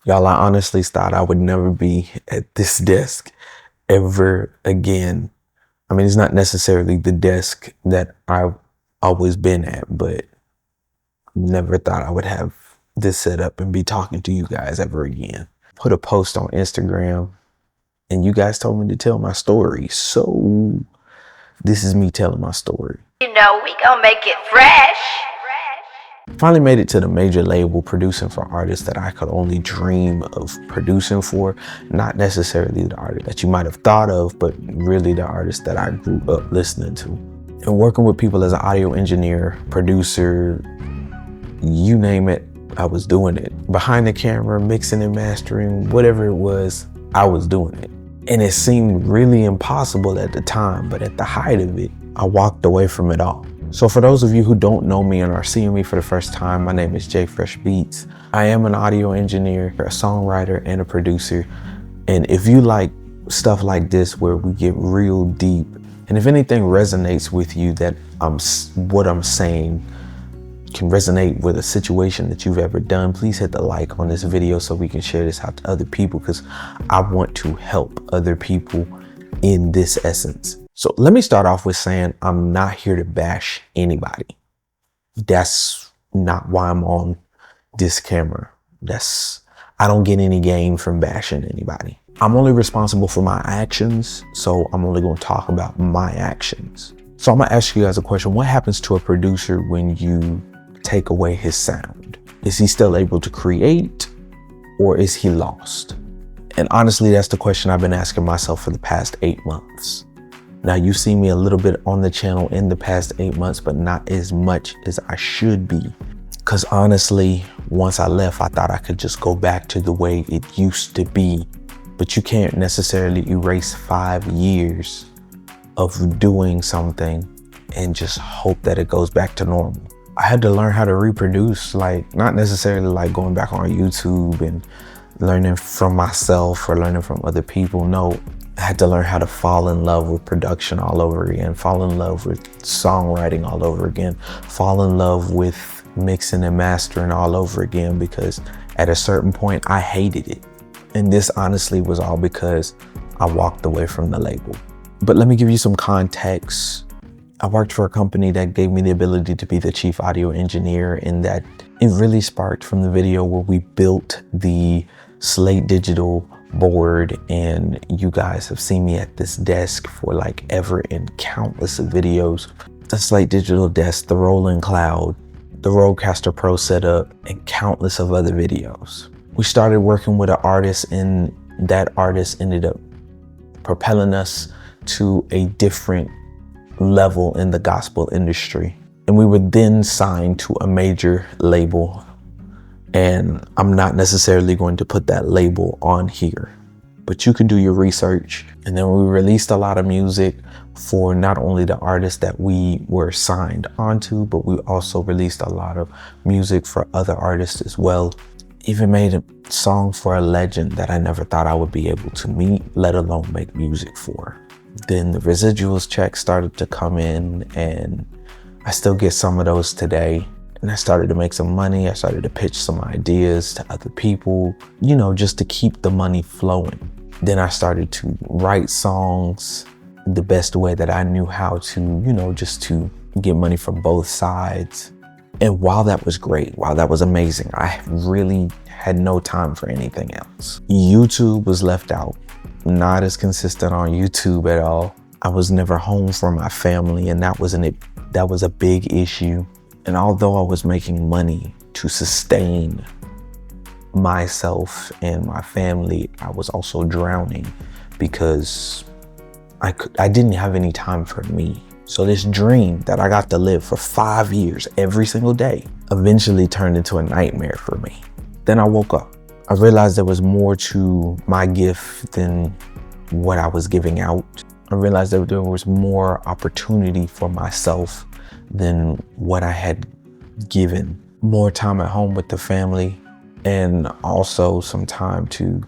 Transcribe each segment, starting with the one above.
Y'all, I honestly thought I would never be at this desk ever again. I mean, it's not necessarily the desk that I've always been at, but never thought I would have this set up and be talking to you guys ever again. Put a post on Instagram and you guys told me to tell my story. So this is me telling my story. You know, we gonna make it fresh. Finally made it to the major label, producing for artists that I could only dream of producing for. Not necessarily the artist that you might have thought of, but really the artists that I grew up listening to. And working with people as an audio engineer, producer, you name it, I was doing it. Behind the camera, mixing and mastering, whatever it was, I was doing it. And it seemed really impossible at the time, but at the height of it, I walked away from it all. So for those of you who don't know me and are seeing me for the first time, my name is J Fresh Beats. I am an audio engineer, a songwriter, and a producer. And if you like stuff like this where we get real deep, and if anything resonates with you that what I'm saying can resonate with a situation that you've ever done, please hit the like on this video so we can share this out to other people, because I want to help other people in this essence. So let me start off with saying I'm not here to bash anybody. That's not why I'm on this camera. I don't get any gain from bashing anybody. I'm only responsible for my actions, so I'm only going to talk about my actions. So I'm going to ask you guys a question. What happens to a producer when you take away his sound? Is he still able to create, or is he lost? And honestly, that's the question I've been asking myself for the past 8 months. Now, you've seen me a little bit on the channel in the past 8 months, but not as much as I should be. Because honestly, once I left, I thought I could just go back to the way it used to be. But you can't necessarily erase 5 years of doing something and just hope that it goes back to normal. I had to learn how to reproduce, like not necessarily like going back on YouTube and learning from myself or learning from other people. No, I had to learn how to fall in love with production all over again, fall in love with songwriting all over again, fall in love with mixing and mastering all over again, because at a certain point I hated it. And this honestly was all because I walked away from the label. But let me give you some context. I worked for a company that gave me the ability to be the chief audio engineer, and that it really sparked from the video where we built the Slate Digital board, and you guys have seen me at this desk for like ever in countless of videos. The Slate Digital desk, the Roland Cloud, the Rodecaster Pro setup, and countless of other videos. We started working with an artist, and that artist ended up propelling us to a different level in the gospel industry. And we were then signed to a major label. And I'm not necessarily going to put that label on here, but you can do your research. And then we released a lot of music for not only the artists that we were signed onto, but we also released a lot of music for other artists as well. Even made a song for a legend that I never thought I would be able to meet, let alone make music for. Then the residuals checks started to come in, and I still get some of those today. And I started to make some money. I started to pitch some ideas to other people, you know, just to keep the money flowing. Then I started to write songs the best way that I knew how to, you know, just to get money from both sides. And while that was great, while that was amazing, I really had no time for anything else. YouTube was left out. Not as consistent on YouTube at all. I was never home for my family, and that was a big issue. And although I was making money to sustain myself and my family, I was also drowning because I didn't have any time for me. So this dream that I got to live for 5 years every single day eventually turned into a nightmare for me. Then I woke up. I realized there was more to my gift than what I was giving out. I realized that there was more opportunity for myself than what I had given. More time at home with the family, and also some time to,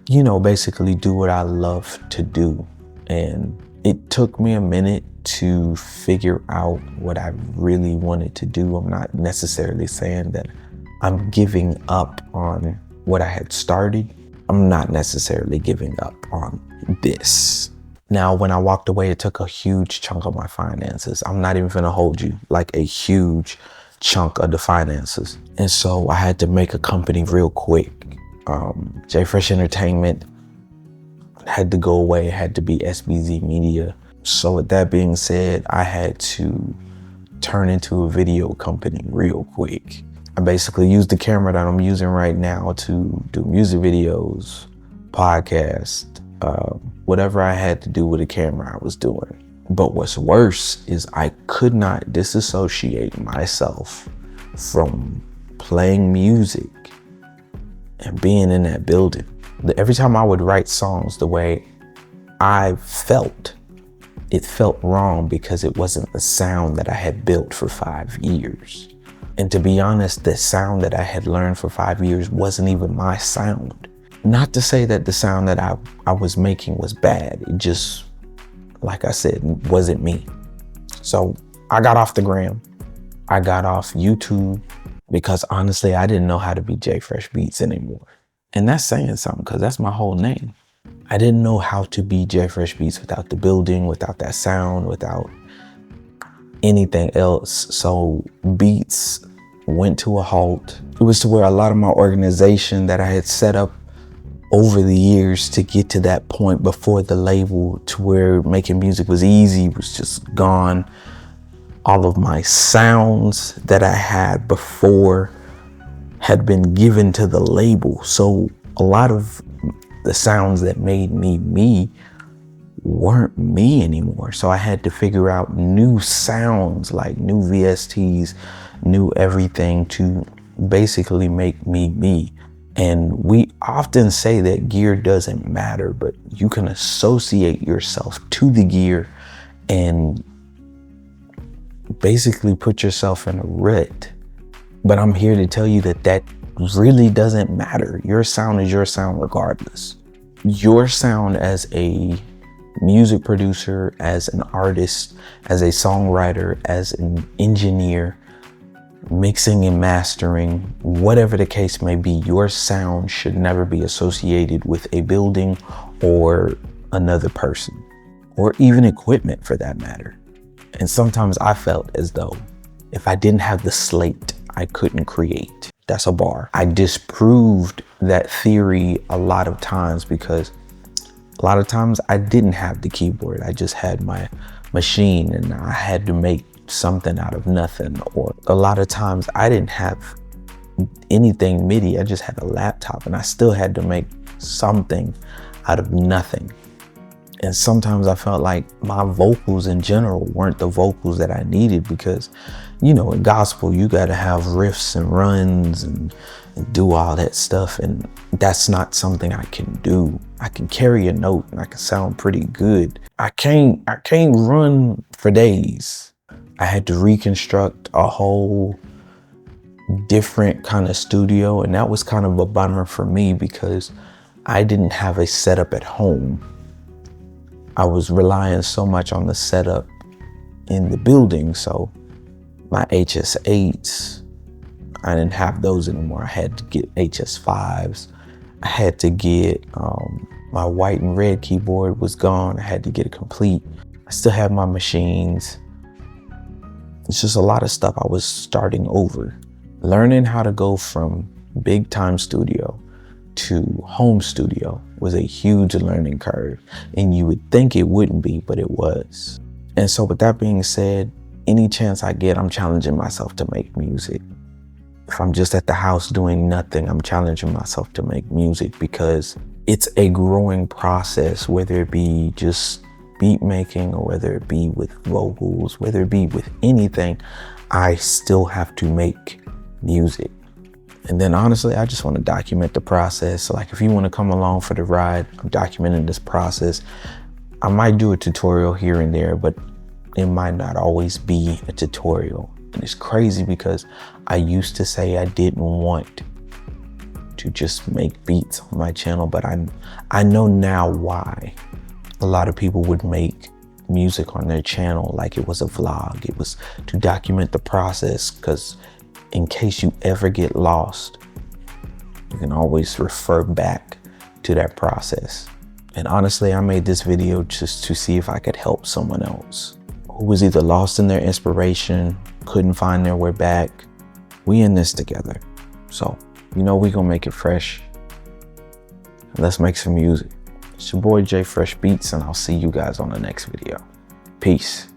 you know, basically do what I love to do. And it took me a minute to figure out what I really wanted to do. I'm not necessarily saying that I'm giving up on what I had started, I'm not necessarily giving up on this. Now, when I walked away, it took a huge chunk of my finances. I'm not even gonna hold you, like a huge chunk of the finances. And so I had to make a company real quick. J Fresh Entertainment had to go away. It had to be SBZ Media. So with that being said, I had to turn into a video company real quick. I basically used the camera that I'm using right now to do music videos, podcasts, whatever I had to do with a camera I was doing. But what's worse is I could not disassociate myself from playing music and being in that building. Every time I would write songs the way I felt, it felt wrong because it wasn't the sound that I had built for 5 years. And to be honest, the sound that I had learned for 5 years wasn't even my sound. Not to say that the sound that I was making was bad. It just, like I said, wasn't me. So I got off the gram. I got off YouTube because honestly, I didn't know how to be J Fresh Beats anymore. And that's saying something because that's my whole name. I didn't know how to be J Fresh Beats without the building, without that sound, without anything else. So Beats went to a halt. It was to where a lot of my organization that I had set up over the years to get to that point before the label, to where making music was easy, was just gone. All of my sounds that I had before had been given to the label. So a lot of the sounds that made me me weren't me anymore. So I had to figure out new sounds, like new VSTs, new everything to basically make me me. And we often say that gear doesn't matter, but you can associate yourself to the gear and basically put yourself in a rut. But I'm here to tell you that that really doesn't matter. Your sound is your sound regardless. Your sound as a music producer, as an artist, as a songwriter, as an engineer, mixing and mastering, whatever the case may be, your sound should never be associated with a building or another person, or even equipment for that matter. And sometimes I felt as though if I didn't have the slate, I couldn't create. That's a bar. I disproved that theory a lot of times because a lot of times I didn't have the keyboard. I just had my machine and I had to make something out of nothing. Or a lot of times I didn't have anything MIDI. I just had a laptop and I still had to make something out of nothing. And sometimes I felt like my vocals in general weren't the vocals that I needed because, you know, in gospel, you got to have riffs and runs and do all that stuff. And that's not something I can do. I can carry a note and I can sound pretty good. I can't run for days. I had to reconstruct a whole different kind of studio. And that was kind of a bummer for me because I didn't have a setup at home. I was relying so much on the setup in the building. So my HS8s, I didn't have those anymore. I had to get HS5s. I had to get, my white and red keyboard was gone. I had to get it complete. I still have my machines. It's just a lot of stuff I was starting over. Learning how to go from big time studio to home studio was a huge learning curve, and you would think it wouldn't be, but it was. And so with that being said, any chance I get, I'm challenging myself to make music. If I'm just at the house doing nothing, I'm challenging myself to make music because it's a growing process, whether it be just beat making or whether it be with vocals, whether it be with anything, I still have to make music. And then honestly, I just want to document the process. So like if you want to come along for the ride, I'm documenting this process. I might do a tutorial here and there, but it might not always be a tutorial. And it's crazy because I used to say I didn't want to just make beats on my channel, but I know now why a lot of people would make music on their channel like it was a vlog. It was to document the process, because in case you ever get lost, You can always refer back to that process. And honestly, I made this video just to see if I could help someone else who was either lost in their inspiration, couldn't find their way back. We in this together. So, you know, we gonna make it fresh. Let's make some music. It's your boy Jay Fresh Beats, and I'll see you guys on the next video. Peace.